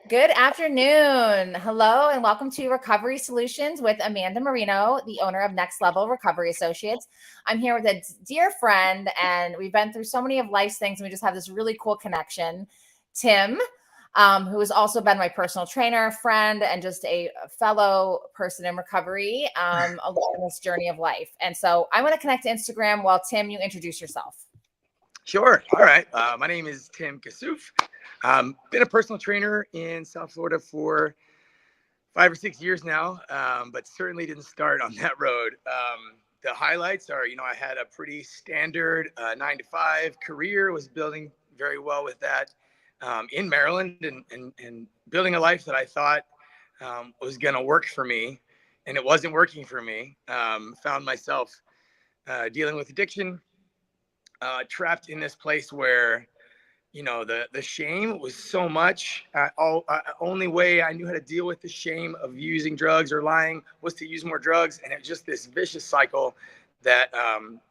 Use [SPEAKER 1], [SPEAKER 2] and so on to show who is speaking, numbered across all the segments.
[SPEAKER 1] Good afternoon. Hello, and welcome to Recovery Solutions with Amanda Marino, the owner of Next Level Recovery Associates. I'm here with a dear friend, and we've been through so many of life's things, and we just have this really cool connection. Tim, who has also been my personal trainer, friend, and just a fellow person in recovery along this journey of life. And so I want to connect to Instagram while, Tim, you introduce yourself.
[SPEAKER 2] Sure. All right. My name is Tim Kassouf. Been a personal trainer in South Florida for 5 or 6 years now, but certainly didn't start on that road. The highlights are, I had a pretty standard 9 to 5 career, was building very well with that in Maryland and building a life that I thought was going to work for me. And it wasn't working for me. Found myself dealing with addiction, trapped in this place where the shame was so much. Only way I knew how to deal with the shame of using drugs or lying was to use more drugs, and it was just this vicious cycle that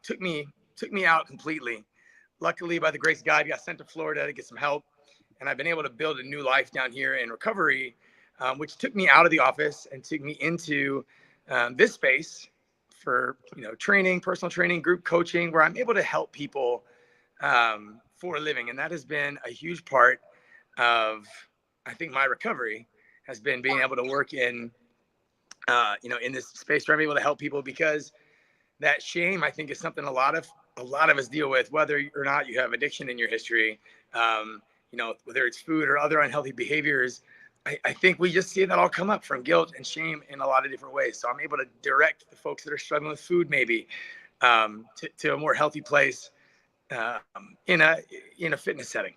[SPEAKER 2] took me out completely. Luckily, by the grace of God, I got sent to Florida to get some help, and I've been able to build a new life down here in recovery, which took me out of the office and took me into this space for training, personal training, group coaching, where I'm able to help people for a living. And that has been a huge part of, I think, my recovery has been being able to work in in this space where I'm able to help people, because that shame, I think, is something a lot of us deal with, whether or not you have addiction in your history, whether it's food or other unhealthy behaviors. I think we just see that all come up from guilt and shame in a lot of different ways. So I'm able to direct the folks that are struggling with food, maybe to a more healthy place in a fitness setting.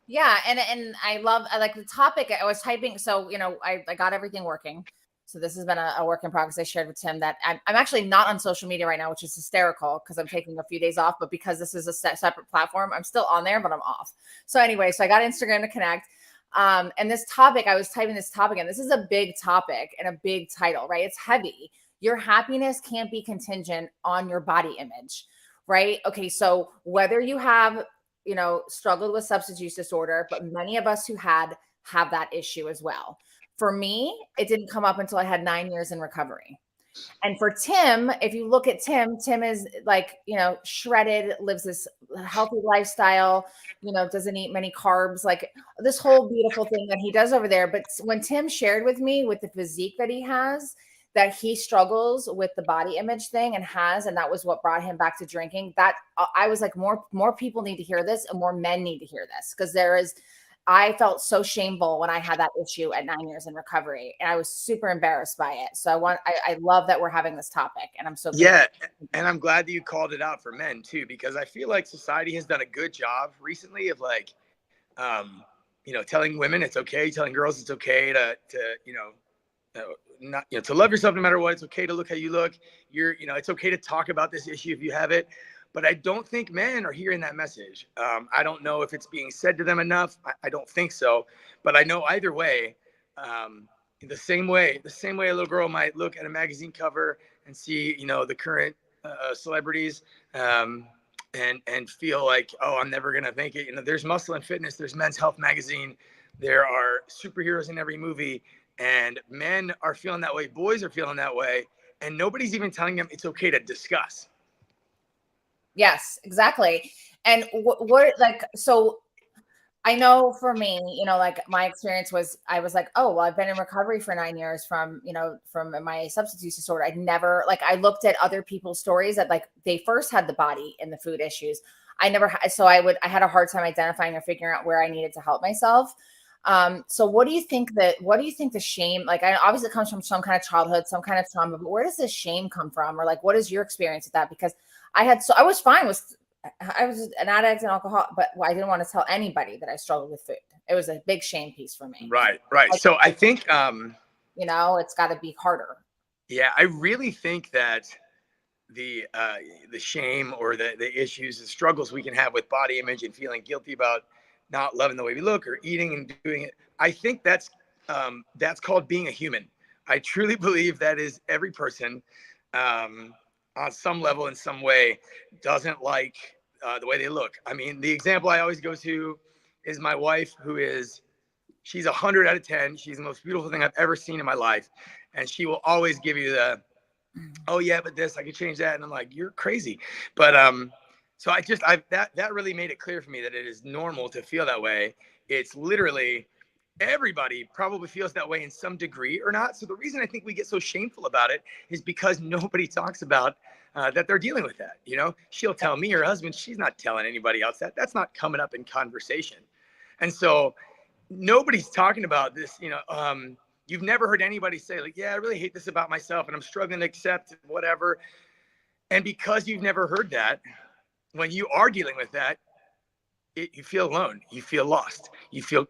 [SPEAKER 1] Yeah, and I like the topic. I was typing, so I got everything working. So this has been a work in progress. I shared with Tim that I'm actually not on social media right now, which is hysterical because I'm taking a few days off. But because this is a separate platform, I'm still on there, but I'm off. So anyway, so I got Instagram to connect. And this topic, I was typing this topic, and this is a big topic and a big title, right? It's heavy. Your happiness can't be contingent on your body image, right? Okay, so whether you have struggled with substance use disorder, but many of us who have that issue as well. For me, it didn't come up until I had 9 years in recovery. And for Tim, if you look at Tim is like, shredded, lives this healthy lifestyle, doesn't eat many carbs, like this whole beautiful thing that he does over there. But when Tim shared with me with the physique that he has, that he struggles with the body image thing and that was what brought him back to drinking, that I was like, more people need to hear this, and more men need to hear this, because I felt so shameful when I had that issue at 9 years in recovery, and I was super embarrassed by it. So I love that we're having this topic, and I'm so
[SPEAKER 2] grateful. Yeah. And I'm glad that you called it out for men too, because I feel like society has done a good job recently of telling women it's okay, telling girls it's okay to not to love yourself no matter what. It's okay to look how you look. It's okay to talk about this issue if you have it. But I don't think men are hearing that message. I don't know if it's being said to them enough. I don't think so. But I know either way, the same way a little girl might look at a magazine cover and see, the current celebrities and feel like, oh, I'm never going to make it. There's Muscle and Fitness. There's Men's Health magazine. There are superheroes in every movie. And men are feeling that way. Boys are feeling that way. And nobody's even telling them it's okay to discuss.
[SPEAKER 1] Yes, exactly. And what so I know for me, like my experience was, I was like, oh, well, I've been in recovery for 9 years from my substance use disorder. I'd never, I looked at other people's stories that they first had the body and the food issues. I never had, so I had a hard time identifying or figuring out where I needed to help myself. So what do you think the shame, obviously it comes from some kind of childhood, some kind of trauma, but where does this shame come from? Or what is your experience with that? Because I was fine with, I was an addict and alcohol, but I didn't want to tell anybody that I struggled with food. It was a big shame piece for me.
[SPEAKER 2] Right. So I think,
[SPEAKER 1] it's got to be harder.
[SPEAKER 2] Yeah, I really think that the shame or the issues, the struggles we can have with body image and feeling guilty about not loving the way we look or eating and doing it, I think that's called being a human. I truly believe that is every person on some level, in some way, doesn't like the way they look. I mean, the example I always go to is my wife, who is She's 100 out of 10. She's the most beautiful thing I've ever seen in my life. And she will always give you the, oh yeah, but this, I could change that. And I'm like, you're crazy. But, so that really made it clear for me that it is normal to feel that way. It's literally everybody probably feels that way in some degree or not. So the reason I think we get so shameful about it is because nobody talks about that they're dealing with that. You know, she'll tell me, her husband, she's not telling anybody else that. That's not coming up in conversation. And so nobody's talking about this. You know, you've never heard anybody say like, yeah, I really hate this about myself and I'm struggling to accept whatever. And because you've never heard that, when you are dealing with that, you feel alone, you feel lost, you feel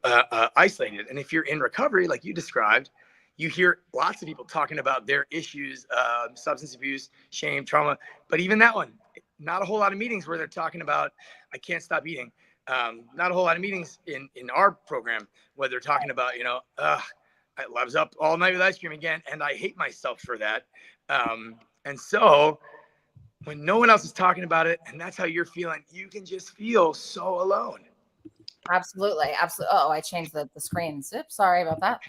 [SPEAKER 2] isolated. And if you're in recovery, like you described, you hear lots of people talking about their issues, substance abuse, shame, trauma. But even that one, not a whole lot of meetings where they're talking about, I can't stop eating. Not a whole lot of meetings in our program where they're talking about, you know, I was up all night with ice cream again, and I hate myself for that. And so when no one else is talking about it, and that's how you're feeling, you can just feel so alone.
[SPEAKER 1] Absolutely. Absolutely. Oh, I changed the screen. Oops, sorry about that.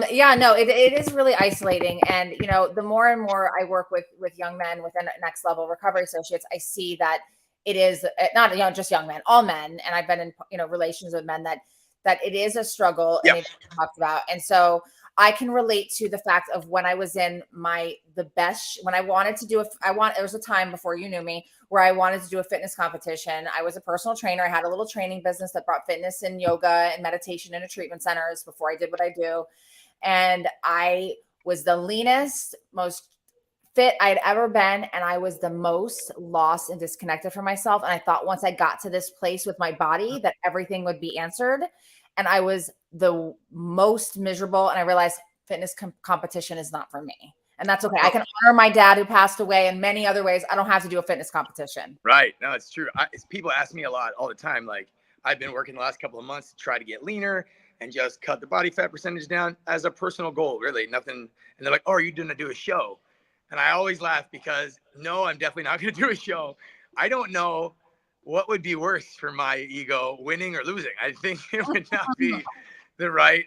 [SPEAKER 1] Yeah, no, it is really isolating. And, you know, the more and more I work with young men within Next Level Recovery Associates, I see that it is not, you know, just young men, all men. And I've been in, you know, relations with men that it is a struggle and it's talked about. And so I can relate to the fact of when I was in the best, when I wanted to do there was a time before you knew me where I wanted to do a fitness competition. I was a personal trainer. I had a little training business that brought fitness and yoga and meditation into treatment centers before I did what I do. And I was the leanest, most fit I'd ever been. And I was the most lost and disconnected from myself. And I thought once I got to this place with my body that everything would be answered. And I was the most miserable. And I realized fitness competition is not for me. And that's okay. I can honor my dad who passed away in many other ways. I don't have to do a fitness competition.
[SPEAKER 2] Right. No, it's true. People ask me a lot all the time. Like, I've been working the last couple of months to try to get leaner and just cut the body fat percentage down as a personal goal, really nothing. And they're like, oh, are you going to do a show? And I always laugh because no, I'm definitely not going to do a show. I don't know what would be worse for my ego, winning or losing. I think it would not be the right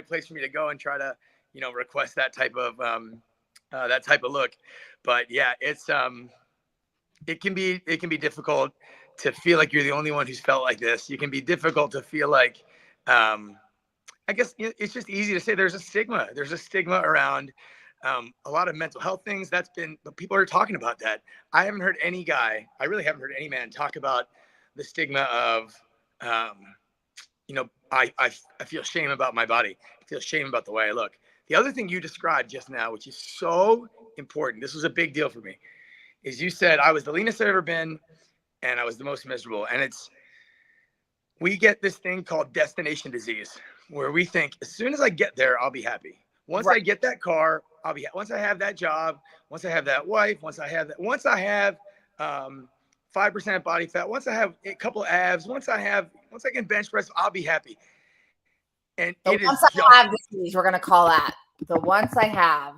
[SPEAKER 2] place for me to go and try to, you know, request that type of look. But yeah, it's it can be difficult to feel like you're the only one who's felt like this. You can be difficult to feel like, I guess it's just easy to say there's a stigma. There's a stigma around a lot of mental health things. But people are talking about that. I really haven't heard any man talk about the stigma of, you know, I feel shame about my body. I feel shame about the way I look. The other thing you described just now, which is so important, this was a big deal for me, is you said I was the leanest I've ever been and I was the most miserable. And we get this thing called destination disease where we think as soon as I get there, I'll be happy. Once I get that car, I'll be happy. Once I have that job, once I have that wife, once I have 5% body fat, once I have a couple of abs, once I can bench press, I'll be happy. And
[SPEAKER 1] the
[SPEAKER 2] it
[SPEAKER 1] once
[SPEAKER 2] is
[SPEAKER 1] I have disease, we're going to call that the once I have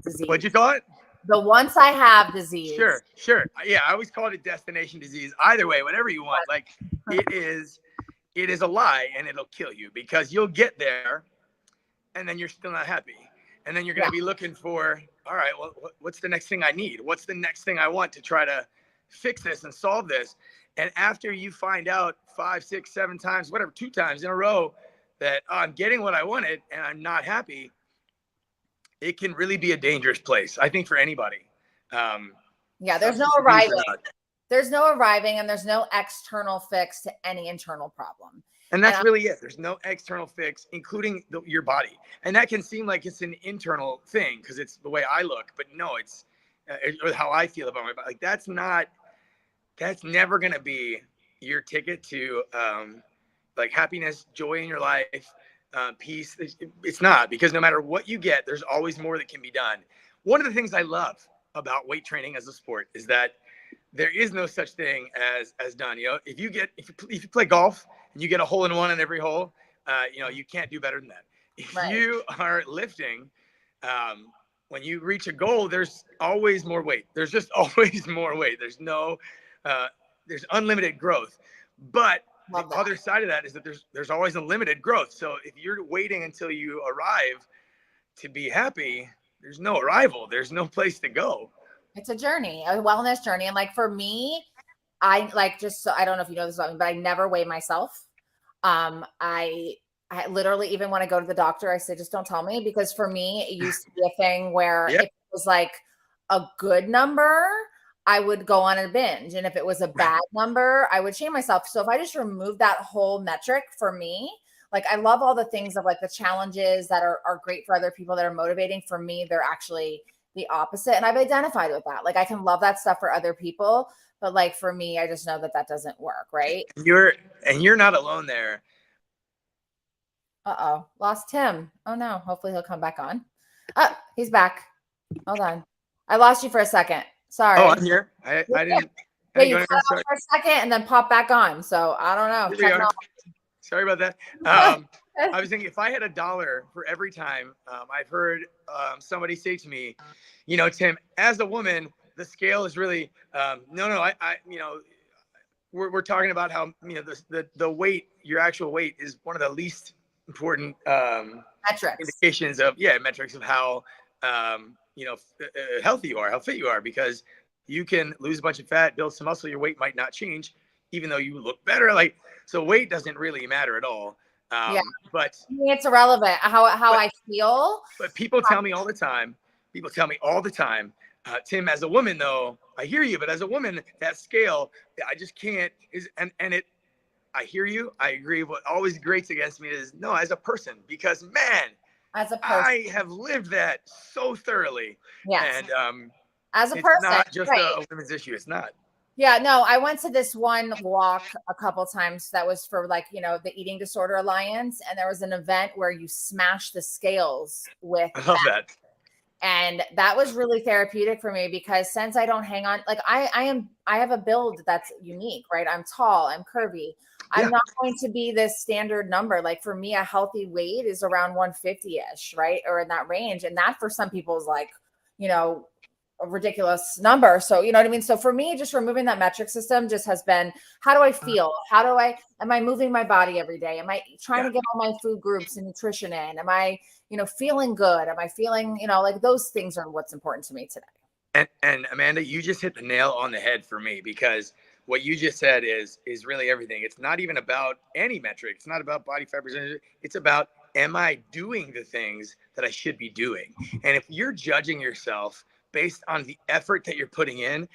[SPEAKER 1] disease.
[SPEAKER 2] What'd you call it?
[SPEAKER 1] The once I have disease.
[SPEAKER 2] Sure. Yeah, I always called it destination disease. Either way, whatever you want. Like it is a lie and it'll kill you because you'll get there and then you're still not happy. And then you're going to be looking for, all right, well, what's the next thing I need? What's the next thing I want to try to fix this and solve this? And after you find out 5, 6, 7 times, whatever, 2 times in a row that I'm getting what I wanted and I'm not happy, it can really be a dangerous place, I think, for anybody.
[SPEAKER 1] There's no arriving. There's no arriving and there's no external fix to any internal problem.
[SPEAKER 2] And that's really it. There's no external fix, including your body. And that can seem like it's an internal thing because it's the way I look. But no, it's how I feel about my body. Like that's never going to be your ticket to like happiness, joy in your life, peace. It's not, because no matter what you get, there's always more that can be done. One of the things I love about weight training as a sport is that there is no such thing as done. You know, if you play golf and you get a hole in one on every hole, you know, you can't do better than that. If you are lifting, when you reach a goal, there's always more weight. There's just always more weight. There's unlimited growth. But the
[SPEAKER 1] Love that.
[SPEAKER 2] other side of that is that there's always a limited growth. So if you're waiting until you arrive to be happy, there's no arrival. There's no place to go.
[SPEAKER 1] It's a journey, a wellness journey. And like for me, I like just so I don't know if you know this about me, but I never weigh myself. I literally, even when I go to the doctor, I say, just don't tell me, because for me, it used to be a thing where
[SPEAKER 2] Yep.
[SPEAKER 1] if it was like a good number, I would go on a binge. And if it was a bad number, I would shame myself. So if I just remove that whole metric for me, like I love all the things of like the challenges that are great for other people that are motivating. For me, they're actually the opposite. And I've identified with that. Like I can love that stuff for other people, but like for me, I just know that that doesn't work. Right.
[SPEAKER 2] You're not alone there.
[SPEAKER 1] Uh-oh, lost Tim. Oh no, hopefully he'll come back on. Oh, he's back. Hold on. I lost you for a second. Sorry.
[SPEAKER 2] Oh, I'm here. I didn't.
[SPEAKER 1] Yeah, you cut off for a second and then pop back on. So I don't know.
[SPEAKER 2] Sorry about that. I was thinking, if I had $1 for every time I've heard somebody say to me, Tim, as a woman, the scale is really no. We're talking about how the weight, your actual weight, is one of the least important
[SPEAKER 1] metrics,
[SPEAKER 2] indications of metrics of how healthy you are, how fit you are, because you can lose a bunch of fat, build some muscle, your weight might not change, even though you look better. Like, so weight doesn't really matter at all. But
[SPEAKER 1] it's irrelevant how I feel.
[SPEAKER 2] But people tell me all the time. Tim, as a woman, though, I hear you, but as a woman, that scale, I just can't. I hear you. I agree. What always grates against me is no, as a person, because man,
[SPEAKER 1] as a person,
[SPEAKER 2] I have lived that so thoroughly.
[SPEAKER 1] Yes.
[SPEAKER 2] And
[SPEAKER 1] as a
[SPEAKER 2] it's
[SPEAKER 1] person,
[SPEAKER 2] not just a women's issue. It's not.
[SPEAKER 1] Yeah, no, I went to this one walk a couple times that was for like, the Eating Disorder Alliance. And there was an event where you smash the scales with
[SPEAKER 2] I love that.
[SPEAKER 1] And that was really therapeutic for me, because since I don't hang on, like I have a build that's unique, right? I'm tall, I'm curvy. I'm not going to be this standard number. Like for me, a healthy weight is around 150-ish, right? Or in that range. And that for some people is like, a ridiculous number. So, you know what I mean? So for me, just removing that metric system just has been, how do I feel? Am I moving my body every day? Am I trying to get all my food groups and nutrition in? Am I, feeling good? Am I feeling, like those things are what's important to me today.
[SPEAKER 2] And Amanda, you just hit the nail on the head for me, because what you just said is really everything. It's not even about any metric. It's not about body fat percentage. It's about, am I doing the things that I should be doing? And if you're judging yourself based on the effort that you're putting in, I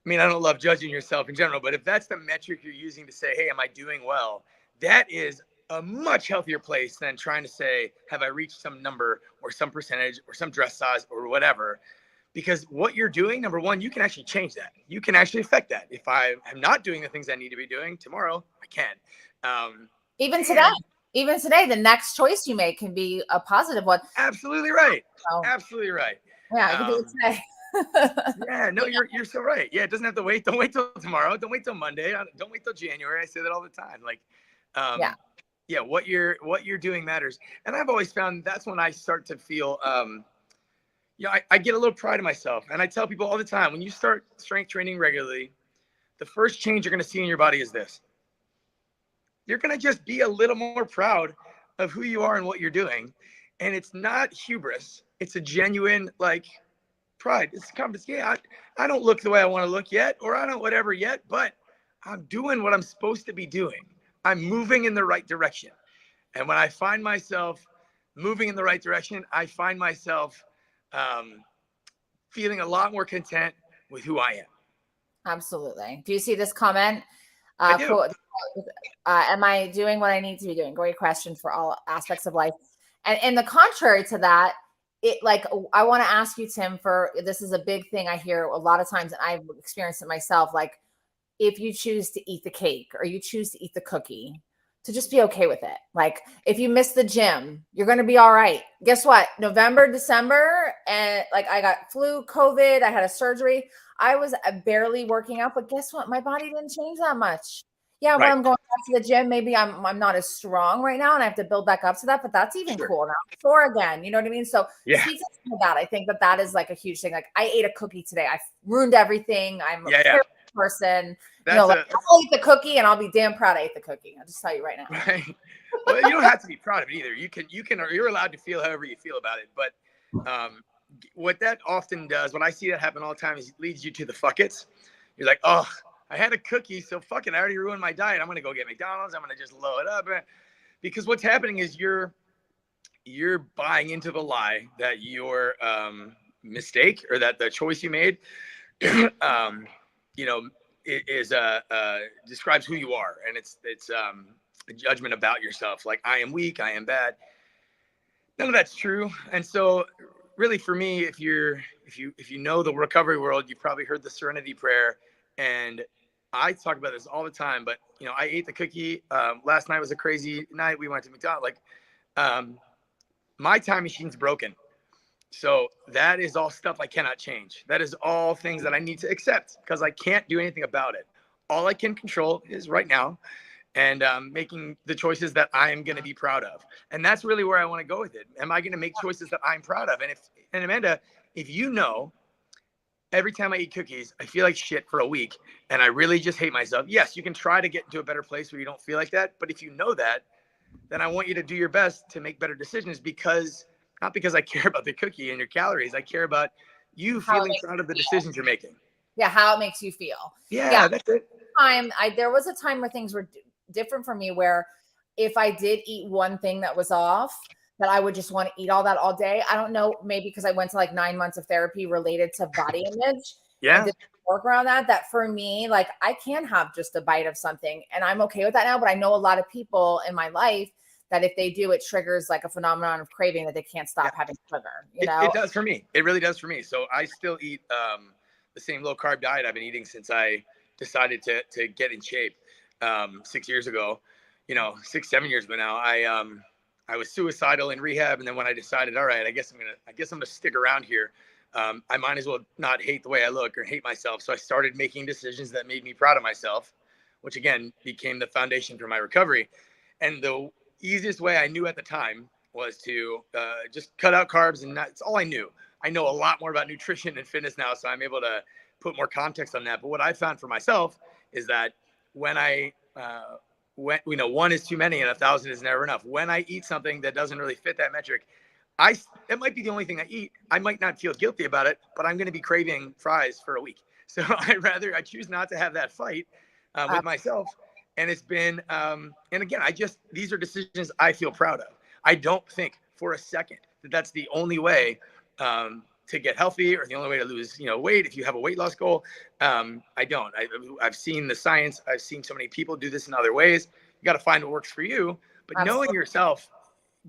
[SPEAKER 2] mean, I don't love judging yourself in general, but if that's the metric you're using to say, hey, am I doing well? That is a much healthier place than trying to say, have I reached some number or some percentage or some dress size or whatever? Because what you're doing, number one, you can actually change that. You can actually affect that. If I am not doing the things I need to be doing tomorrow, I can.
[SPEAKER 1] Even today, the next choice you make can be a positive one.
[SPEAKER 2] Absolutely right. Absolutely right.
[SPEAKER 1] Yeah, I can do it today.
[SPEAKER 2] Yeah, no, you're so right. Yeah, it doesn't have to wait. Don't wait till tomorrow. Don't wait till Monday. Don't wait till January. I say that all the time. Like, what you're doing matters. And I've always found that's when I start to feel, I get a little pride in myself. And I tell people all the time, when you start strength training regularly, the first change you're going to see in your body is this. You're going to just be a little more proud of who you are and what you're doing. And it's not hubris. It's a genuine, like, pride. It's confidence. Yeah, I don't look the way I want to look yet, or I don't whatever yet, but I'm doing what I'm supposed to be doing. I'm moving in the right direction. And when I find myself moving in the right direction, I find myself feeling a lot more content with who I am.
[SPEAKER 1] Absolutely. Do you see this comment?
[SPEAKER 2] I do.
[SPEAKER 1] Quote, am I doing what I need to be doing? Great question for all aspects of life. And the contrary to that, I want to ask you, Tim, this is a big thing I hear a lot of times, and I've experienced it myself. Like, if you choose to eat the cake or you choose to eat the cookie, to just be okay with it. Like, if you miss the gym, you're going to be all right. Guess what? November, December, and like I got flu, COVID, I had a surgery. I was barely working out, but guess what? My body didn't change that much. Yeah, when I'm going back to the gym, maybe I'm not as strong right now and I have to build back up to that, but that's even cool now. Sore again, you know what I mean? So speak to that. I think that is like a huge thing. Like, I ate a cookie today. I ruined everything. I'm person.
[SPEAKER 2] That's
[SPEAKER 1] Like, I'll eat the cookie and I'll be damn proud I ate the cookie. I'll just tell you right now.
[SPEAKER 2] Right. Well, you don't have to be proud of it either. You're allowed to feel however you feel about it. But what that often does, what I see that happen all the time, is it leads you to the fuck it's. You're like, oh, I had a cookie, so fuck it. I already ruined my diet. I'm going to go get McDonald's. I'm going to just load up. Because what's happening is you're buying into the lie that your mistake, or that the choice you made, is describes who you are, and it's a judgment about yourself. Like, I am weak, I am bad. None of that's true. And so, really, for me, if you know the recovery world, you've probably heard the Serenity Prayer, and I talk about this all the time. But I ate the cookie. Last night was a crazy night. We went to McDonald's. My time machine's broken. So that is all stuff I cannot change. That is all things that I need to accept, because I can't do anything about it. All I can control is right now, and making the choices that I am going to be proud of. And that's really where I want to go with it. Am I going to make choices that I'm proud of? And Amanda, if every time I eat cookies, I feel like shit for a week and I really just hate myself. Yes, you can try to get into a better place where you don't feel like that. But if you know that, then I want you to do your best to make better decisions, not because I care about the cookie and your calories. I care about you feeling proud of the decisions you're making.
[SPEAKER 1] Yeah, how it makes you feel.
[SPEAKER 2] Yeah, that's it.
[SPEAKER 1] There was a time where things were different for me, where if I did eat one thing that was off, that I would just want to eat all that all day. I don't know, maybe because I went to like 9 months of therapy related to body image.
[SPEAKER 2] Yeah.
[SPEAKER 1] Did work around that for me, like, I can have just a bite of something and I'm okay with that now. But I know a lot of people in my life that if they do, it triggers like a phenomenon of craving that they can't stop having sugar.
[SPEAKER 2] It does for me. It really does for me. So I still eat the same low carb diet I've been eating since I decided to get in shape 6 years ago. 6-7 years ago now. I was suicidal in rehab, and then when I decided, all right, I guess I'm gonna stick around here. I might as well not hate the way I look or hate myself. So I started making decisions that made me proud of myself, which again became the foundation for my recovery. And the easiest way I knew at the time was to just cut out carbs, and that's all I knew. I know a lot more about nutrition and fitness now, so I'm able to put more context on that. But what I found for myself is that when one is too many and 1,000 is never enough. When I eat something that doesn't really fit that metric, it might be the only thing I eat. I might not feel guilty about it, but I'm going to be craving fries for a week. So I choose not to have that fight with myself. And it's been, and again, these are decisions I feel proud of. I don't think for a second that that's the only way to get healthy, or the only way to lose, weight. If you have a weight loss goal, I don't. I've seen the science. I've seen so many people do this in other ways. You got to find what works for you. But
[SPEAKER 1] Absolutely.
[SPEAKER 2] Knowing yourself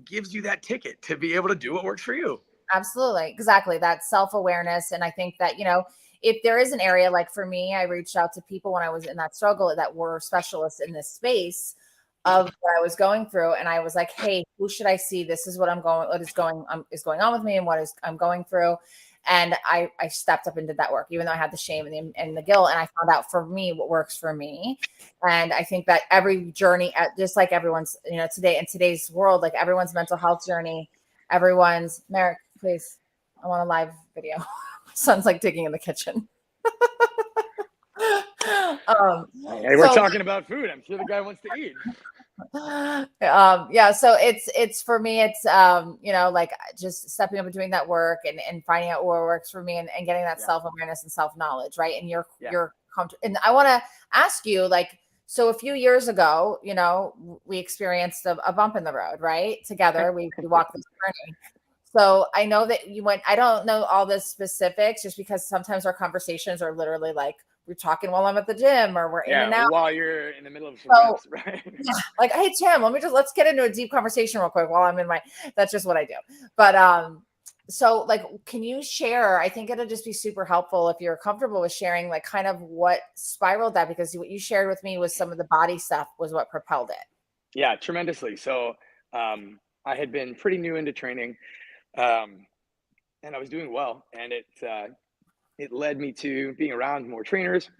[SPEAKER 2] gives you that ticket to be able to do what works for you.
[SPEAKER 1] Absolutely. Exactly. That self-awareness. And I think that, if there is an area, like for me, I reached out to people when I was in that struggle that were specialists in this space of what I was going through. And I was like, hey, who should I see? This is what is going on with me and I'm going through. And I stepped up and did that work, even though I had the shame and the guilt. And I found out for me what works for me. And I think that every journey, just like everyone's, today in today's world, like everyone's mental health journey, Merrick, please, I want a live video. Son's like digging in the kitchen.
[SPEAKER 2] Hey, we're talking about food. I'm sure the guy wants to eat.
[SPEAKER 1] So it's for me, it's like just stepping up and doing that work and finding out what works for me and getting that self-awareness and self-knowledge, right? And you're comfortable. And I want to ask you, like, so a few years ago, we experienced a bump in the road, right? Together, we walked this journey. So I know that I don't know all the specifics, just because sometimes our conversations are literally like, we're talking while I'm at the gym, or we're in and out
[SPEAKER 2] while you're in the middle of some reps, right?
[SPEAKER 1] Yeah, like, hey Tim, let's get into a deep conversation real quick while I'm that's just what I do. But so like, can you share? I think it'll just be super helpful if you're comfortable with sharing, like, kind of what spiraled that, because what you shared with me was some of the body stuff was what propelled it.
[SPEAKER 2] Yeah, tremendously. So I had been pretty new into training, and I was doing well, and it led me to being around more trainers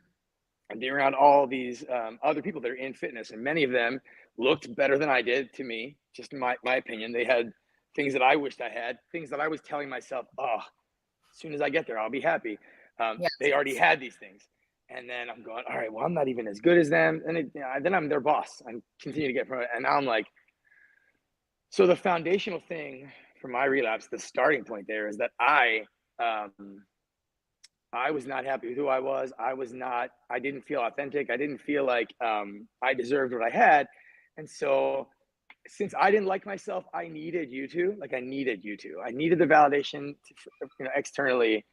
[SPEAKER 2] and being around all these other people that are in fitness. And many of them looked better than I did, to me, just in my opinion. They had things that I wished I had, things that I was telling myself, as soon as I get there, I'll be happy. They already had these things. And then I'm going, all right, well, I'm not even as good as them. And then I'm their boss. I continue to get promoted. And now I'm like, so the foundational thing for my relapse, the starting point there is that I was not happy with who I was. I didn't feel authentic. I didn't feel like I deserved what I had. And so since I didn't like myself, I needed you to. I needed the validation externally,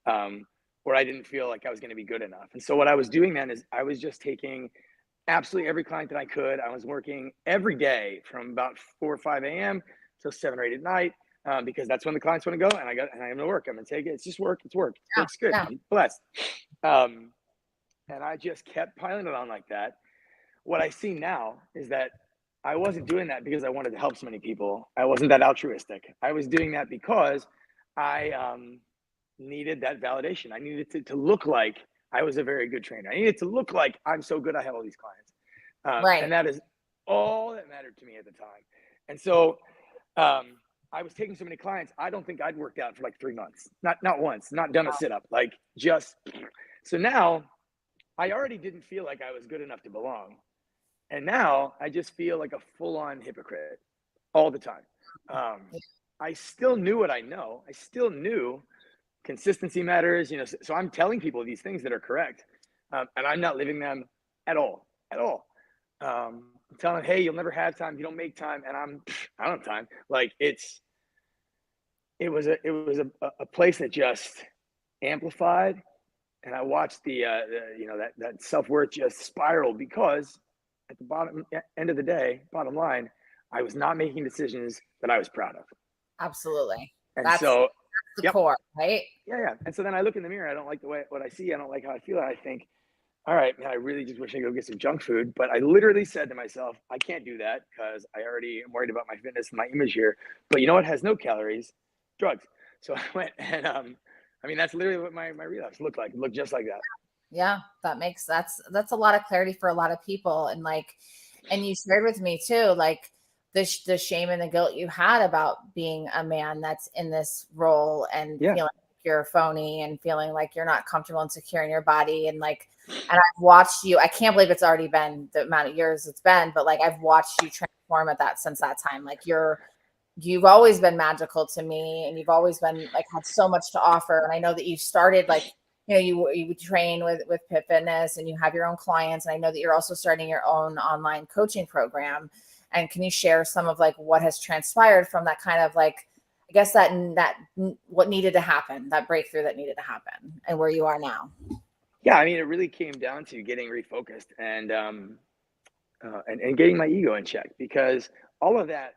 [SPEAKER 2] where I didn't feel like I was going to be good enough. And so what I was doing then is I was just taking absolutely every client that I could. I was working every day from about 4 or 5 a.m. till 7 or 8 at night, because that's when the clients want to go. And I'm going to work. I'm going to take it. It's just work. It's work. It works good.
[SPEAKER 1] Yeah.
[SPEAKER 2] I'm blessed. And I just kept piling it on like that. What I see now is that I wasn't doing that because I wanted to help so many people. I wasn't that altruistic. I was doing that because I needed that validation. I needed to look like I was a very good trainer. I needed to look like I'm so good. I have all these clients.
[SPEAKER 1] Right.
[SPEAKER 2] And that is all that mattered to me at the time. And so I was taking so many clients. I don't think I'd worked out for like 3 months. Not once, not done a sit-up. So now I already didn't feel like I was good enough to belong. And now I just feel like a full-on hypocrite all the time. I still knew what I know. I still knew consistency matters, so I'm telling people these things that are correct. And I'm not living them at all. I'm telling them, hey, you'll never have time. You don't make time. And I don't have time. It was a place that just amplified. And I watched that self-worth just spiral, because at the end of the day, bottom line, I was not making decisions that I was proud of.
[SPEAKER 1] Absolutely.
[SPEAKER 2] And
[SPEAKER 1] That's
[SPEAKER 2] so
[SPEAKER 1] the core, right?
[SPEAKER 2] Yeah. And so then I look in the mirror. I don't like what I see. I don't like how I feel. And I think, all right, man, I really just wish I could go get some junk food. But I literally said to myself, I can't do that because I already am worried about my fitness and my image here. But you know what has no calories? Drugs. So I went and that's literally what my relapse looked like. It looked just like that.
[SPEAKER 1] Yeah, that's a lot of clarity for a lot of people. And you shared with me too, like the shame and the guilt you had about being a man that's in this role and feeling like you're phony and feeling like you're not comfortable and secure in your body. And I've watched you, I can't believe it's already been the amount of years it's been, but I've watched you transform since that time. You've always been magical to me, and you've always been had so much to offer. And I know that you started you train with Pit Fitness and you have your own clients. And I know that you're also starting your own online coaching program. And can you share some of what has transpired from that kind of I guess that what needed to happen, that breakthrough that needed to happen, and where you are now?
[SPEAKER 2] Yeah, it really came down to getting refocused and getting my ego in check, because all of that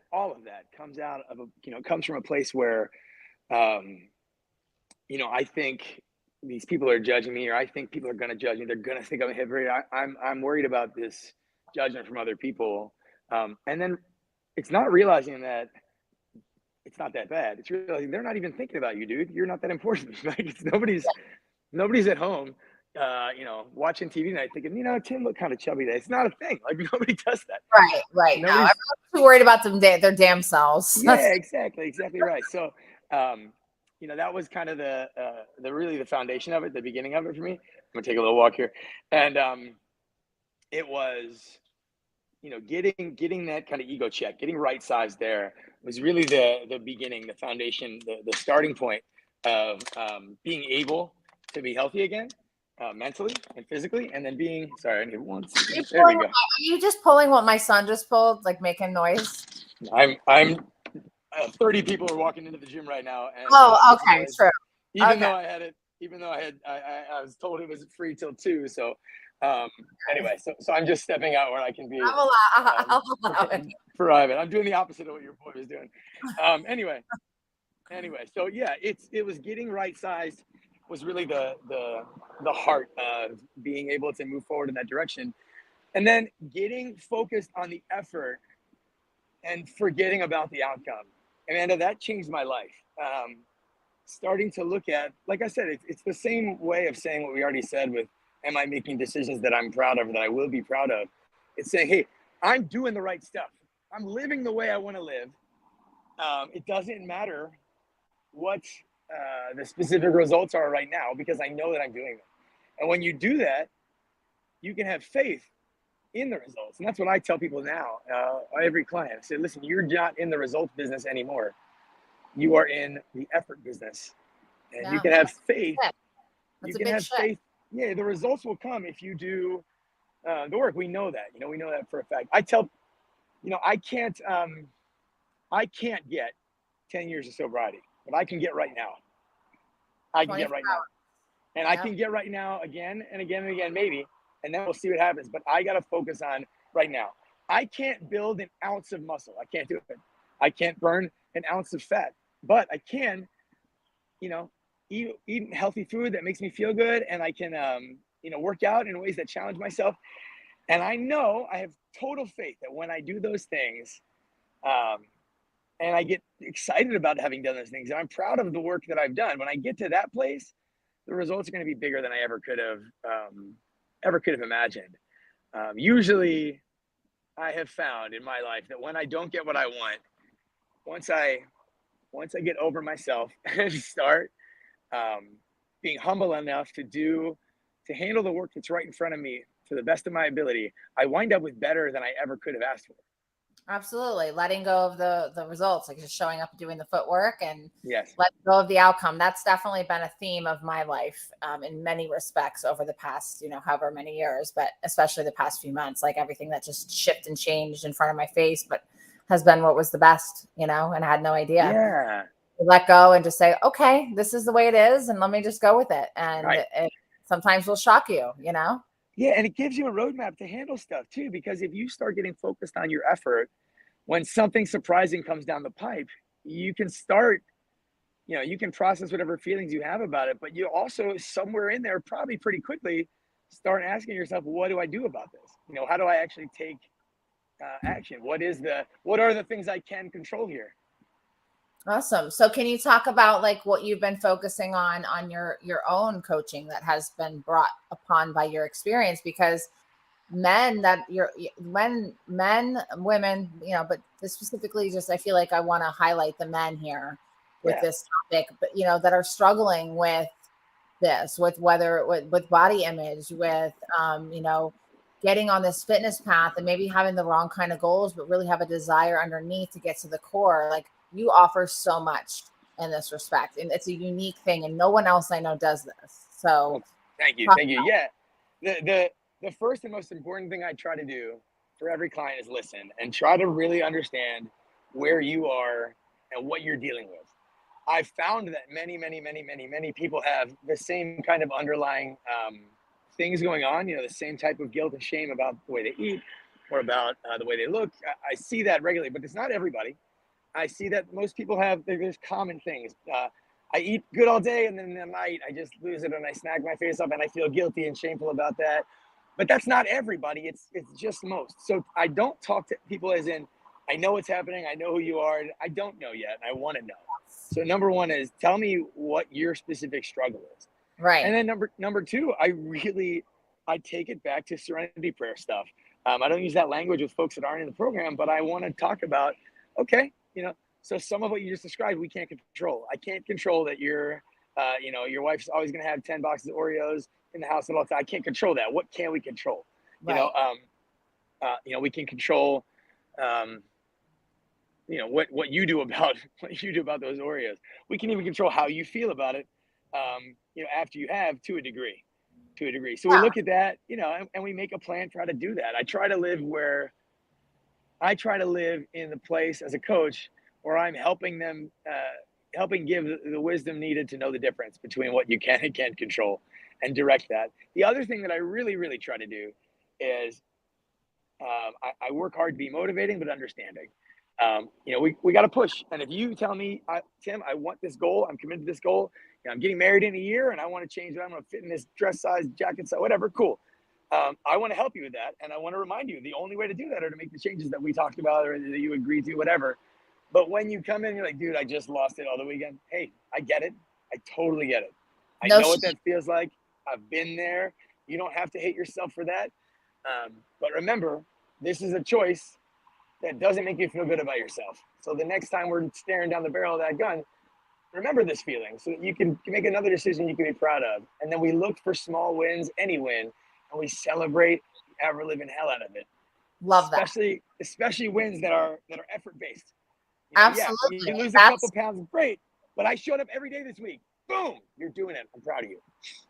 [SPEAKER 2] comes out of comes from a place where I think these people are judging me, or I think people are going to judge me. They're going to think I'm a hypocrite. I'm worried about this judgment from other people. And then it's not realizing that it's not that bad. It's realizing they're not even thinking about you, dude. You're not that important. It's nobody's at home, watching TV tonight thinking, Tim looked kind of chubby today. It's not a thing. Nobody does that.
[SPEAKER 1] Right. No, everyone's too worried about their damn selves.
[SPEAKER 2] Yeah, exactly right. So, that was kind of the really the foundation of it, the beginning of it for me. I'm gonna take a little walk here, and it was, getting that kind of ego check, getting right sized there was really the beginning, the foundation, the starting point of being able to be healthy again, mentally and physically, and then being sorry. I need one second. There we go.
[SPEAKER 1] Are you just pulling what my son just pulled, making noise?
[SPEAKER 2] I'm 30 people are walking into the gym right now. And,
[SPEAKER 1] okay, true.
[SPEAKER 2] Even though I was told it was free till 2. So anyway, so I'm just stepping out where I can be
[SPEAKER 1] I'll allow it.
[SPEAKER 2] private. I'm doing the opposite of what your boy was doing. Anyway, so yeah, it was getting right sized was really the heart of being able to move forward in that direction. And then getting focused on the effort and forgetting about the outcome. Amanda, that changed my life. Starting to look at, like I said, it's the same way of saying what we already said with, am I making decisions that I'm proud of, that I will be proud of? It's saying, hey, I'm doing the right stuff. I'm living the way I want to live. It doesn't matter what the specific results are right now, because I know that I'm doing them. And when you do that, you can have faith in the results. And that's what I tell people now, every client. I say, listen, you're not in the results business anymore. You are in the effort business. And you
[SPEAKER 1] Yeah,
[SPEAKER 2] can have faith.
[SPEAKER 1] that's
[SPEAKER 2] You
[SPEAKER 1] a
[SPEAKER 2] can
[SPEAKER 1] big
[SPEAKER 2] have
[SPEAKER 1] shift.
[SPEAKER 2] faith. Yeah, the results will come if you do the work. We know that. We know that for a fact. I tell, I can't get 10 years of sobriety, but I can get right now. I can get
[SPEAKER 1] 24
[SPEAKER 2] right now. And I
[SPEAKER 1] hours.
[SPEAKER 2] can get right now again and again and again, maybe. And then we'll see what happens. But I got to focus on right now. I can't build an ounce of muscle. I can't do it. I can't burn an ounce of fat, but I can, eat healthy food that makes me feel good. And I can, work out in ways that challenge myself. And I know I have total faith that when I do those things, and I get excited about having done those things, and I'm proud of the work that I've done. When I get to that place, the results are going to be bigger than I ever could have imagined. Usually, I have found in my life that when I don't get what I want, once I get over myself and start being humble enough to handle the work that's right in front of me to the best of my ability, I wind up with better than I ever could have asked for.
[SPEAKER 1] Absolutely. Letting go of the results, like just showing up and doing the footwork and
[SPEAKER 2] Yes.
[SPEAKER 1] letting go of the outcome. That's definitely been a theme of my life in many respects over the past, however many years, but especially the past few months, like everything that just shifted and changed in front of my face, but has been what was the best, and I had no idea.
[SPEAKER 2] Yeah.
[SPEAKER 1] Let go and just say, okay, this is the way it is. And let me just go with it. And
[SPEAKER 2] Right.
[SPEAKER 1] it sometimes will shock you.
[SPEAKER 2] Yeah, and it gives you a roadmap to handle stuff too, because if you start getting focused on your effort, when something surprising comes down the pipe, you can start, you can process whatever feelings you have about it, but you also somewhere in there probably pretty quickly start asking yourself, what do I do about this? How do I actually take action? What are the things I can control here?
[SPEAKER 1] Awesome. So can you talk about like what you've been focusing on your own coaching that has been brought upon by your experience? Because women, but this specifically, just I feel like I want to highlight the men here with
[SPEAKER 2] Yeah.
[SPEAKER 1] this topic, but that are struggling with this, with body image, with getting on this fitness path and maybe having the wrong kind of goals, but really have a desire underneath to get to the core. Like you offer so much in this respect, and it's a unique thing, and no one else I know does this. So,
[SPEAKER 2] Well, thank you. Yeah. The first and most important thing I try to do for every client is listen and try to really understand where you are and what you're dealing with. I've found that many people have the same kind of underlying things going on, the same type of guilt and shame about the way they eat or about the way they look. I see that regularly, but it's not everybody. I see that most people there's common things. I eat good all day, and then at night I just lose it and I snag my face up and I feel guilty and shameful about that. But that's not everybody. It's just most. So I don't talk to people as in, I know what's happening. I know who you are. I don't know yet. And I want to know. So number one is tell me what your specific struggle is.
[SPEAKER 1] right.
[SPEAKER 2] And then number two, I take it back to serenity prayer stuff. I don't use that language with folks that aren't in the program, but I want to talk about, okay, so some of what you just described, we can't control. I can't control that your wife's always going to have 10 boxes of Oreos in the house at all times. I can't control that. What can we control?
[SPEAKER 1] Right.
[SPEAKER 2] We can control, what you do about those Oreos. We can even control how you feel about it, after you have to a degree. So we
[SPEAKER 1] Yeah.
[SPEAKER 2] look at that, and we make a plan, try to do that. I try to live in the place as a coach where I'm helping them, helping give the wisdom needed to know the difference between what you can and can't control and direct that. The other thing that I really, really try to do is I work hard to be motivating, but understanding. We got to push. And if you tell me, Tim, I want this goal, I'm committed to this goal, I'm getting married in a year and I want to change it. I'm going to fit in this dress size, jacket size, whatever. Cool. I want to help you with that. And I want to remind you the only way to do that are to make the changes that we talked about or that you agreed to, whatever. But when you come in, you're like, dude, I just lost it all the weekend. Hey, I get it. I totally get it. I know what that feels like. I've been there. You don't have to hate yourself for that. But remember, this is a choice that doesn't make you feel good about yourself. So the next time we're staring down the barrel of that gun, remember this feeling so that you can make another decision you can be proud of. And then we look for small wins, any win, and we celebrate ever living hell out of it.
[SPEAKER 1] Love that.
[SPEAKER 2] Especially wins that are effort based. Yeah,
[SPEAKER 1] Absolutely.
[SPEAKER 2] you lose a couple pounds, great. But I showed up every day this week. Boom, you're doing it. I'm proud of you.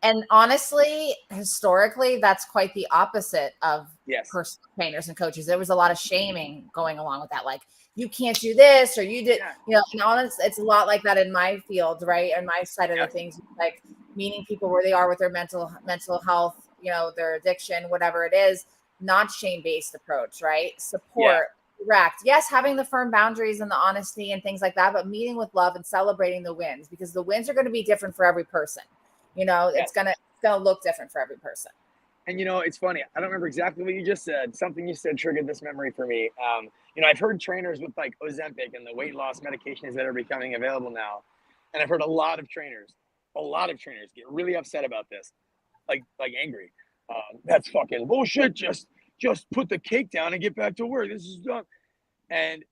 [SPEAKER 1] And honestly, historically, that's quite the opposite of
[SPEAKER 2] Yes.
[SPEAKER 1] personal trainers and coaches. There was a lot of shaming going along with that. Like, you can't do this, or you did, and honestly, it's a lot like that in my field, right? And my side of the things, like meeting people where they are with their mental health, their addiction, whatever it is, not shame-based approach, right? Support. Correct. Yes, having the firm boundaries and the honesty and things like that, but meeting with love and celebrating the wins, because the wins are going to be different for every person. It's gonna look different for every person.
[SPEAKER 2] And it's funny. I don't remember exactly what you just said. Something you said triggered this memory for me. I've heard trainers with like Ozempic and the weight loss medications that are becoming available now, and I've heard a lot of trainers get really upset about this, like angry. That's fucking bullshit. Just put the cake down and get back to work. This is dumb. And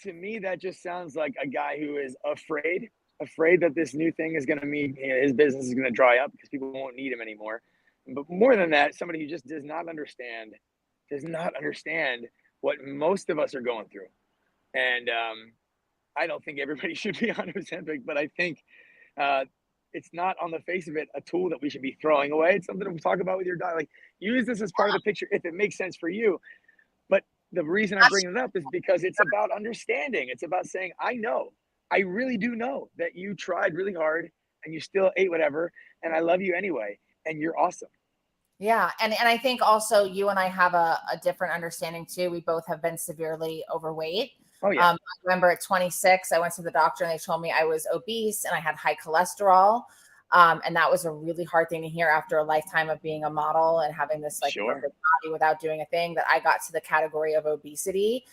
[SPEAKER 2] to me, that just sounds like a guy who is afraid that this new thing is going to mean his business is going to dry up because people won't need him anymore. But more than that, somebody who just does not understand what most of us are going through. And I don't think everybody should be on Ozempic, but I think it's not on the face of it a tool that we should be throwing away. It's something to talk about with your diet. Like, use this as part of the picture if it makes sense for you. But the reason I bring it up is because it's about understanding. It's about saying, I really do know that you tried really hard and you still ate whatever, and I love you anyway, and you're awesome.
[SPEAKER 1] Yeah. And I think also you and I have a different understanding too. We both have been severely overweight.
[SPEAKER 2] Oh, yeah.
[SPEAKER 1] I remember at 26, I went to the doctor and they told me I was obese and I had high cholesterol. And that was a really hard thing to hear after a lifetime of being a model and having this perfect body without doing a thing, that I got to the category of obesity,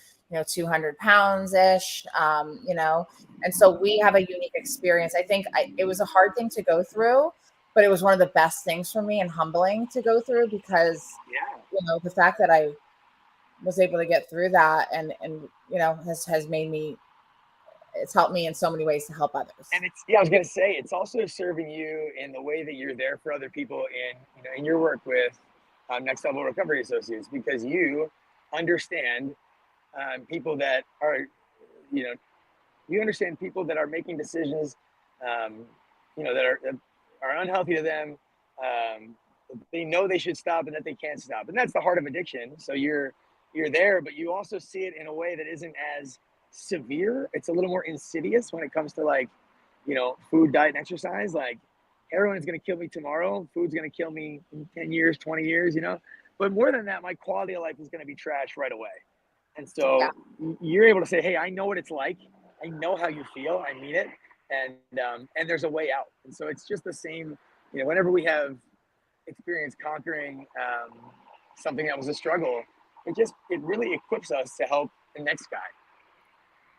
[SPEAKER 1] 200 pounds ish, and so we have a unique experience. I think it was a hard thing to go through, but it was one of the best things for me and humbling to go through, because, the fact that I was able to get through that and has made me, it's helped me in so many ways to help others.
[SPEAKER 2] And I was going to say, it's also serving you in the way that you're there for other people in your work with Next Level Recovery Associates, because you understand people that are, you understand people that are making decisions, that are unhealthy to them. They know they should stop and that they can't stop. And that's the heart of addiction. So you're there, but you also see it in a way that isn't as severe. It's a little more insidious when it comes to food, diet, and exercise. Like, heroin is going to kill me tomorrow. Food's going to kill me in 10 years, 20 years, But more than that, my quality of life is going to be trashed right away. And so you're able to say, hey, I know what it's like. I know how you feel. I mean it. And there's a way out. And so it's just the same, whenever we have experience conquering something that was a struggle, it really equips us to help the next guy.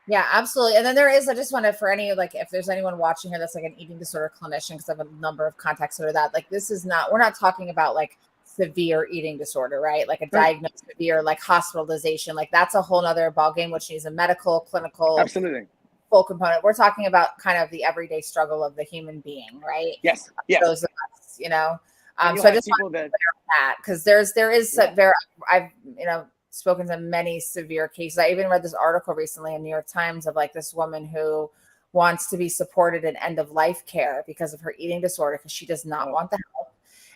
[SPEAKER 1] Yeah, absolutely. And then there is, I just wanted, for any, if there's anyone watching here that's like an eating disorder clinician, because I have a number of contacts that are that, this is not, we're not talking about severe eating disorder, right? Like a diagnosed severe, hospitalization, that's a whole nother ballgame, which needs a medical, clinical,
[SPEAKER 2] absolutely
[SPEAKER 1] full component. We're talking about kind of the everyday struggle of the human being, right?
[SPEAKER 2] Yes.
[SPEAKER 1] Those of us, so I just want to clear that, because there is I've spoken to many severe cases. I even read this article recently in New York Times of this woman who wants to be supported in end of life care because of her eating disorder, because she does not want the help.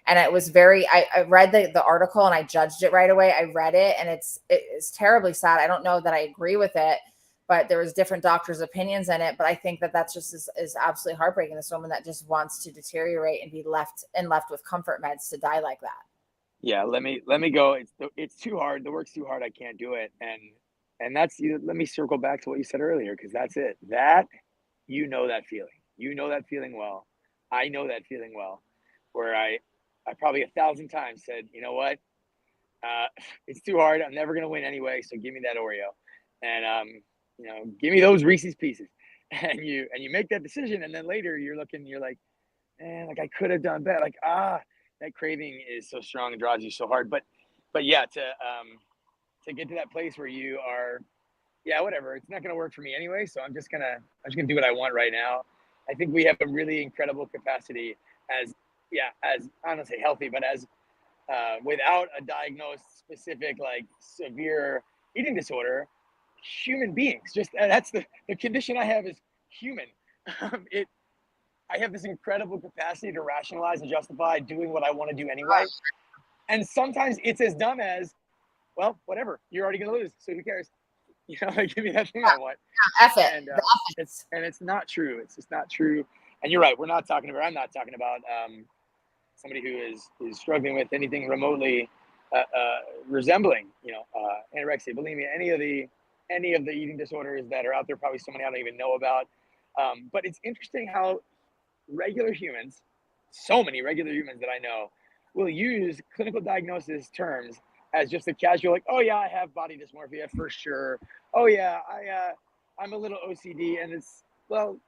[SPEAKER 1] And it was I read the article and I judged it right away. I read it and it's terribly sad. I don't know that I agree with it, but there was different doctors' opinions in it. But I think that's just is absolutely heartbreaking. This woman that just wants to deteriorate and be left with comfort meds to die like that.
[SPEAKER 2] Yeah, let me go. It's too hard. The work's too hard. I can't do it. And that's, let me circle back to what you said earlier, because that's it. That that feeling. That feeling well. I know that feeling well, where I probably 1,000 times said, you know what? It's too hard. I'm never gonna win anyway. So give me that Oreo, and give me those Reese's Pieces, and you make that decision, and then later you're like, man, I could have done better. That craving is so strong and drives you so hard. But yeah, to get to that place where you are, yeah, whatever. It's not going to work for me anyway. So I'm just going to do what I want right now. I think we have a really incredible capacity as, yeah, as I don't say healthy, but as without a diagnosed specific, like severe eating disorder, human beings. Just that's the condition I have is human. It I have this incredible capacity to rationalize and justify doing what I want to do anyway. And sometimes it's as dumb as, well, whatever. You're already gonna lose, so who cares? You know, like, give me that thing I want.
[SPEAKER 1] F it.
[SPEAKER 2] And it's not true. It's just not true. And you're right. I'm not talking about somebody who is struggling with anything remotely resembling, anorexia, bulimia, any of the eating disorders that are out there. Probably so many I don't even know about. But it's interesting how so many regular humans that I know, will use clinical diagnosis terms as just a casual, like, oh yeah, I have body dysmorphia for sure. Oh yeah, I'm a little OCD, and it's, well,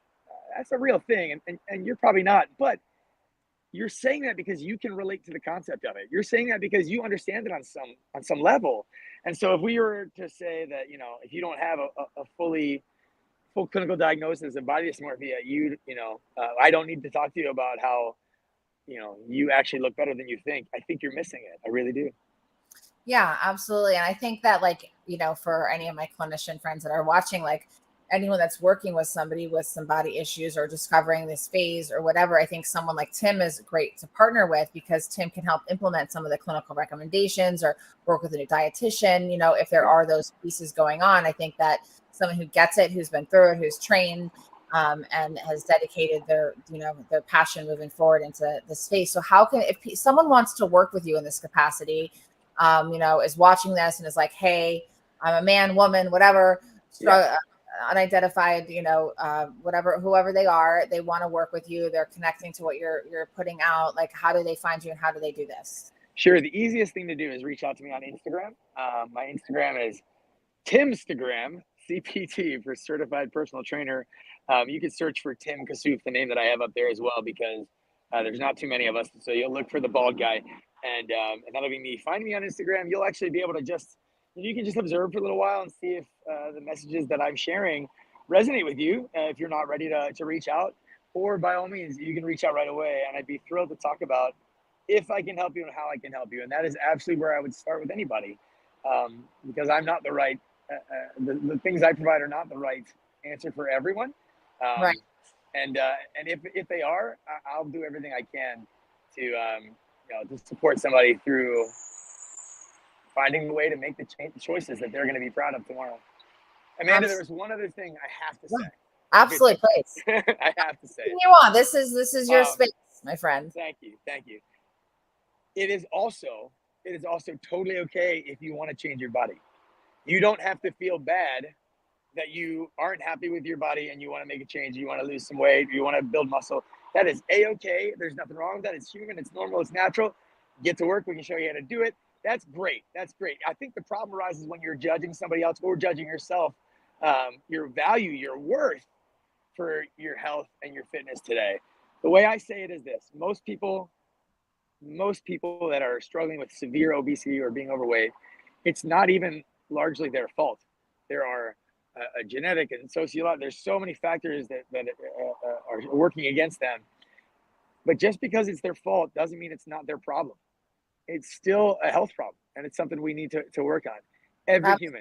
[SPEAKER 2] that's a real thing, and you're probably not, but you're saying that because you can relate to the concept of it. You're saying that because you understand it on some level. And so if we were to say that, if you don't have a full clinical diagnosis of body dysmorphia, I don't need to talk to you about how, you actually look better than you think. I think you're missing it. I really do.
[SPEAKER 1] Yeah, absolutely. And I think that, like, for any of my clinician friends that are watching, like anyone that's working with somebody with some body issues or discovering this phase or whatever, I think someone like Tim is great to partner with, because Tim can help implement some of the clinical recommendations or work with a new dietitian, if there are those pieces going on. I think that someone who gets it, who's been through it, who's trained, and has dedicated their passion moving forward into this space. So if someone wants to work with you in this capacity, is watching this and is like, hey, I'm a man, woman, whatever, unidentified, whatever, whoever they are, they want to work with you. They're connecting to what you're putting out. Like, how do they find you and how do they do this?
[SPEAKER 2] Sure. The easiest thing to do is reach out to me on Instagram. My Instagram is Timstagram, CPT for certified personal trainer. You can search for Tim Kassouf, the name that I have up there as well, because there's not too many of us. So you'll look for the bald guy, and that'll be me. Find me on Instagram. You'll actually be able to you can just observe for a little while and see if the messages that I'm sharing resonate with you. If you're not ready to reach out, or by all means, you can reach out right away. And I'd be thrilled to talk about if I can help you and how I can help you. And that is absolutely where I would start with anybody, because I'm not the right, the things I provide are not the right answer for everyone.
[SPEAKER 1] Right.
[SPEAKER 2] And if they are, I'll do everything I can to support somebody through finding a way to make the choices that they're going to be proud of tomorrow. Amanda, there was one other thing I have to say.
[SPEAKER 1] Absolutely, please.
[SPEAKER 2] I have to say.
[SPEAKER 1] You want this is your space, my friend.
[SPEAKER 2] Thank you. It is also totally okay if you want to change your body. You don't have to feel bad that you aren't happy with your body and you want to make a change. You want to lose some weight. You want to build muscle. That is a-okay. There's nothing wrong with that. It's human. It's normal. It's natural. Get to work. We can show you how to do it. That's great. I think the problem arises when you're judging somebody else or judging yourself, your value, your worth for your health and your fitness today. The way I say it is this: most people that are struggling with severe obesity or being overweight, it's not even largely their fault. There are a genetic and sociological, there's so many factors that are working against them. But just because it's their fault doesn't mean it's not their problem. It's still a health problem, and it's something we need to work on. Every human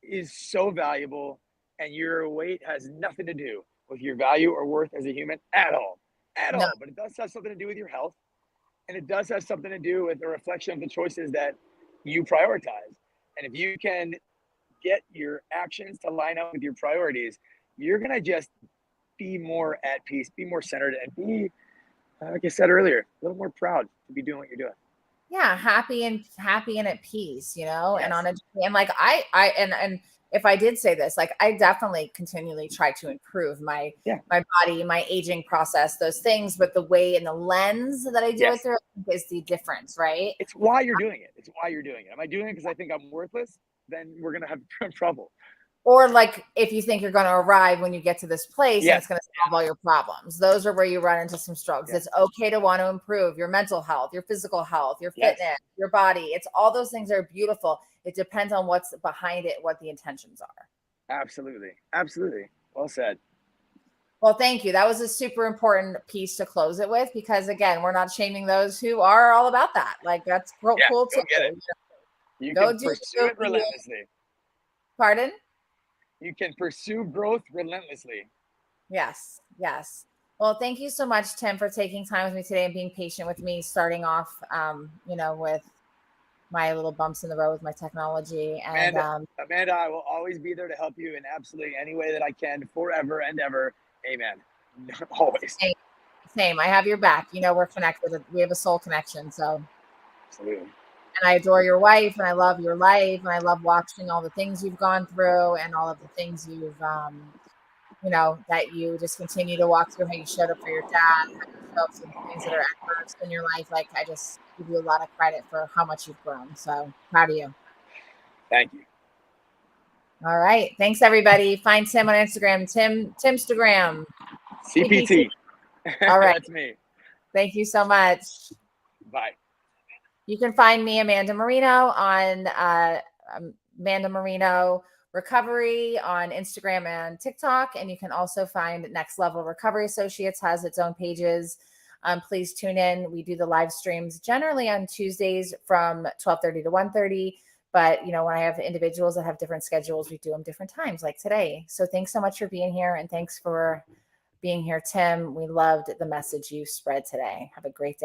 [SPEAKER 2] is so valuable, and your weight has nothing to do with your value or worth as a human at all. But it does have something to do with your health, and it does have something to do with a reflection of the choices that you prioritize. And if you can get your actions to line up with your priorities, you're going to just be more at peace, be more centered, and be, like I said earlier, a little more proud to be doing what you're doing.
[SPEAKER 1] Yeah, happy and at peace,
[SPEAKER 2] Yes.
[SPEAKER 1] and on a, and like and if I did say this, like, I definitely continually try to improve my body, my aging process, those things, but the way and the lens that I do it through is the difference, right?
[SPEAKER 2] It's why you're doing it. Am I doing it because I think I'm worthless? Then we're going to have trouble.
[SPEAKER 1] Or like, if you think you're going to arrive when you get to this place and it's going to solve all your problems, those are where you run into some struggles. It's okay to want to improve your mental health, your physical health, your fitness, your body. It's all those things are beautiful. It depends on what's behind it, what the intentions are.
[SPEAKER 2] Absolutely. Absolutely. Well said.
[SPEAKER 1] Well, thank you. That was a super important piece to close it with, because again, we're not shaming those who are all about that. Like, that's
[SPEAKER 2] Yeah,
[SPEAKER 1] cool
[SPEAKER 2] go
[SPEAKER 1] too.
[SPEAKER 2] get it. You
[SPEAKER 1] Go
[SPEAKER 2] can
[SPEAKER 1] do
[SPEAKER 2] pursue
[SPEAKER 1] you.
[SPEAKER 2] it relentlessly.
[SPEAKER 1] Pardon?
[SPEAKER 2] You can pursue growth relentlessly.
[SPEAKER 1] Yes, yes. Well, thank you so much, Tim, for taking time with me today and being patient with me, starting off, with my little bumps in the road with my technology. And
[SPEAKER 2] Amanda, I will always be there to help you in absolutely any way that I can, forever and ever. Amen. Always.
[SPEAKER 1] same, same. I have your back. We're connected. We have a soul connection. So,
[SPEAKER 2] Absolutely.
[SPEAKER 1] and I adore your wife, and I love your life, and I love watching all the things you've gone through and all of the things you've, that you just continue to walk through, how you showed up for your dad, how you show up for the things that are adverse in your life. Like, I just give you a lot of credit for how much you've grown. So proud of you.
[SPEAKER 2] Thank you.
[SPEAKER 1] All right. Thanks, everybody. Find Tim on Instagram. Timstagram.
[SPEAKER 2] CPT.
[SPEAKER 1] All right.
[SPEAKER 2] That's me.
[SPEAKER 1] Thank you so much.
[SPEAKER 2] Bye.
[SPEAKER 1] You can find me, Amanda Marino, on Amanda Marino Recovery on Instagram and TikTok. And you can also find Next Level Recovery Associates has its own pages. Please tune in. We do the live streams generally on Tuesdays from 12:30 to 1:30. But, when I have individuals that have different schedules, we do them different times, like today. So thanks so much for being here. And thanks for being here, Tim. We loved the message you spread today. Have a great day.